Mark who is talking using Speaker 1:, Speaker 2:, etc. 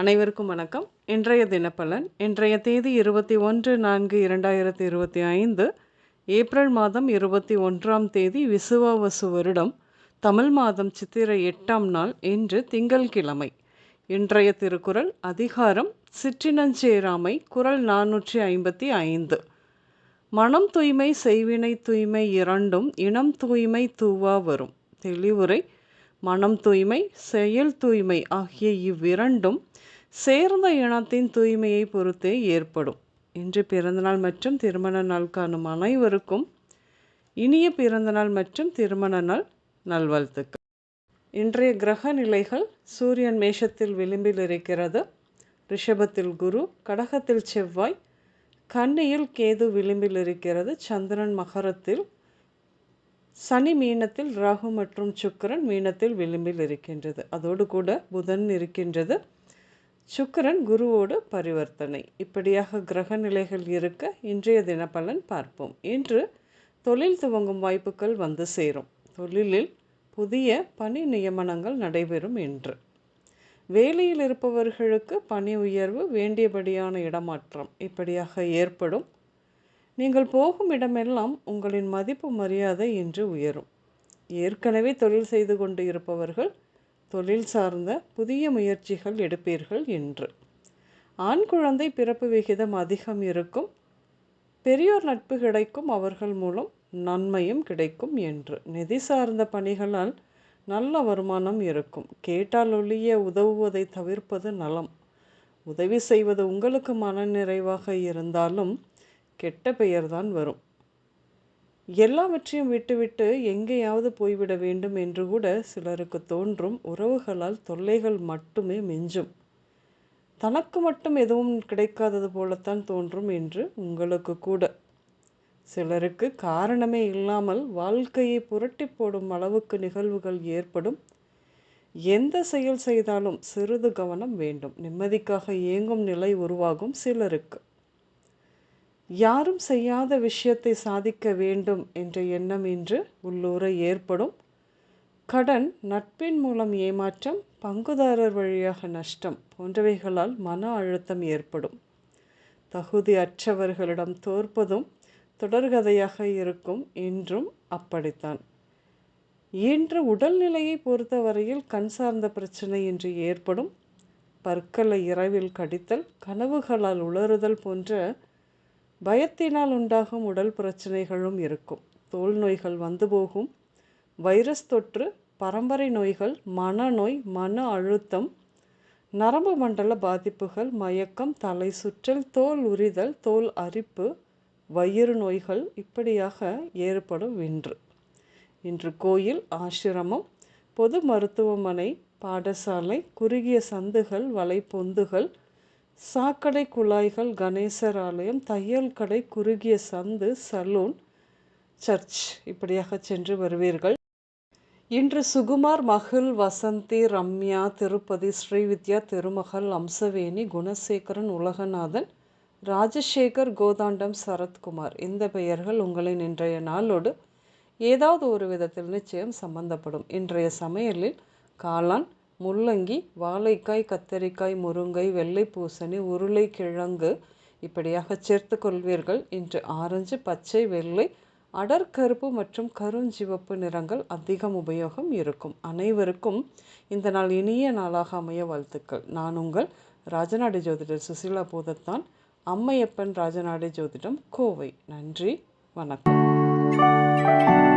Speaker 1: அனைவருக்கும் வணக்கம். இன்றைய தினப்பலன். இன்றைய தேதி 21/4/2025, ஏப்ரல் மாதம் 21ஆம் தேதி, விசுவாவசு வருடம், தமிழ் மாதம் சித்திரை 8ஆம் நாள். இன்று திங்கள்கிழமை. இன்றைய திருக்குறள் அதிகாரம் சிற்றினஞ்சேராமை. குறள் 455. மனம் தூய்மை செய்வினை தூய்மை இரண்டும் இனம் தூய்மை தூவா வரும். தெளிவுரை. மனம் தூய்மை செயல் தூய்மை ஆகிய இவ்விரண்டும் சேர்ந்த இனத்தின் தூய்மையை பொறுத்தே ஏற்படும். இன்று பிறந்தநாள் மற்றும் திருமண நாள் காணும் அனைவருக்கும் இனிய பிறந்தநாள் மற்றும் திருமண நாள் நல்வாழ்த்துக்கள். இன்றைய கிரக நிலைகள்: சூரியன் மேஷத்தில் விளிம்பில் இருக்கிறது, ரிஷபத்தில் குரு, கடகத்தில் செவ்வாய், கன்னியில் கேது விளிம்பில் இருக்கிறது, சந்திரன் மகரத்தில், சனி மீனத்தில், ராகு மற்றும் சுக்கிரன் மீனத்தில் விளிம்பில் இருக்கின்றது. அதோடு கூட புதன் இருக்கின்றது. சுக்கிரன் குருவோடு பரிவர்த்தனை. இப்படியாக கிரக நிலைகள் இருக்க இன்றைய தினப்பலன் பார்ப்போம். இன்று தொழில் துவங்கும் வாய்ப்புகள் வந்து சேரும். தொழிலில் புதிய பணி நியமனங்கள் நடைபெறும். இன்று வேலையில் இருப்பவர்களுக்கு பணி உயர்வு, வேண்டியபடியான இடமாற்றம் இப்படியாக ஏற்படும். நீங்கள் போகும் இடமெல்லாம் உங்களின் மதிப்பு மரியாதை இன்று உயரும். ஏற்கனவே தொழில் செய்து கொண்டு இருப்பவர்கள் தொழில் சார்ந்த புதிய முயற்சிகள் எடுப்பீர்கள். இன்று ஆண் குழந்தை பிறப்பு விகிதம் அதிகம் இருக்கும். பெரியோர் நட்பு கிடைக்கும், அவர்கள் மூலம் நன்மையும் கிடைக்கும். என்று நிதி சார்ந்த பணிகளால் நல்ல வருமானம் இருக்கும். கேட்டால் ஒழிய உதவுவதை தவிர்ப்பது நலம். உதவி செய்வது உங்களுக்கு மனநிறைவாக இருந்தாலும் கெட்ட பெயர்தான் வரும். எல்லாவற்றையும் விட்டுவிட்டு எங்கேயாவது போய்விட வேண்டும் என்று கூட சிலருக்கு தோன்றும். உறவுகளால் தொல்லைகள் மட்டுமே மிஞ்சும். தனக்கு மட்டும் எதுவும் கிடைக்காதது போலத்தான் தோன்றும் என்று உங்களுக்கு கூட. சிலருக்கு காரணமே இல்லாமல் வாழ்க்கையை புரட்டி போடும் அளவுக்கு நிகழ்வுகள் ஏற்படும். எந்த செயல் செய்தாலும் சிறிது கவனம் வேண்டும். நிம்மதிக்காக ஏங்கும் நிலை உருவாகும் சிலருக்கு. யாரும் செய்யாத விஷயத்தை சாதிக்க வேண்டும் என்ற எண்ணம் இன்று உள்ளூர ஏற்படும். கடன், நட்பின் மூலம் ஏமாற்றம், பங்குதாரர் வழியாக நஷ்டம் போன்றவைகளால் மன அழுத்தம் ஏற்படும். தகுதி அற்றவர்களிடம் தோற்பதும் தொடர்கதையாக இருக்கும். இன்றும் அப்படித்தான். இன்று உடல்நிலையை பொறுத்தவரையில் கண் சார்ந்த பிரச்சனை இன்று ஏற்படும். பற்களை இரவில் கடித்தல், கனவுகளால் உளறுதல் போன்ற பயத்தினால் உண்டாகும் உடல் பிரச்சனைகளும் இருக்கும். தோல் நோய்கள் வந்து போகும். வைரஸ் தொற்று, பரம்பரை நோய்கள், மனநோய், மன அழுத்தம், நரம்பு மண்டல பாதிப்புகள், மயக்கம், தலை சுற்றல், தோல் உரிதல், தோல் அரிப்பு, வயிறு நோய்கள் இப்படியாக ஏற்படும். இன்று கோயில், ஆசிரமம், பொது மருத்துவமனை, பாடசாலை, குறுகிய சந்துகள், வலைப்பொந்துகள், சாக்கடை குழாய்கள், கணேசர் ஆலயம், தையல் கடை, குறுகிய சந்து, சலூன், சர்ச் இப்படியாக சென்று வருவீர்கள். இன்று சுகுமார், மகிழ், வசந்தி, ரம்யா, திருப்பதி, ஸ்ரீவித்யா, திருமகள், அம்சவேணி, குணசேகரன், உலகநாதன், ராஜசேகர், கோதாண்டம், சரத்குமார் இந்த பெயர்கள் உங்களின் இன்றைய நாளோடு ஏதாவது ஒரு விதத்தில் நிச்சயம் சம்பந்தப்படும். இன்றைய சமையலில் காளான், முள்ளங்கி, வாழைக்காய், கத்தரிக்காய், முருங்கை, வெள்ளை பூசணி, உருளைக்கிழங்கு இப்படியாக சேர்த்து கொள்வீர்கள். இன்று ஆரஞ்சு, பச்சை, வெள்ளை, அடர்கருப்பு மற்றும் கருஞ்சிவப்பு நிறங்கள் அதிகம் உபயோகம் இருக்கும். அனைவருக்கும் இந்த நாள் இனிய நாளாக அமைய வாழ்த்துக்கள். நான் உங்கள் ராஜநாடி ஜோதிடர் சுசிலா பூதத்தான், அம்மையப்பன் ராஜநாடி ஜோதிடம், கோவை. நன்றி, வணக்கம்.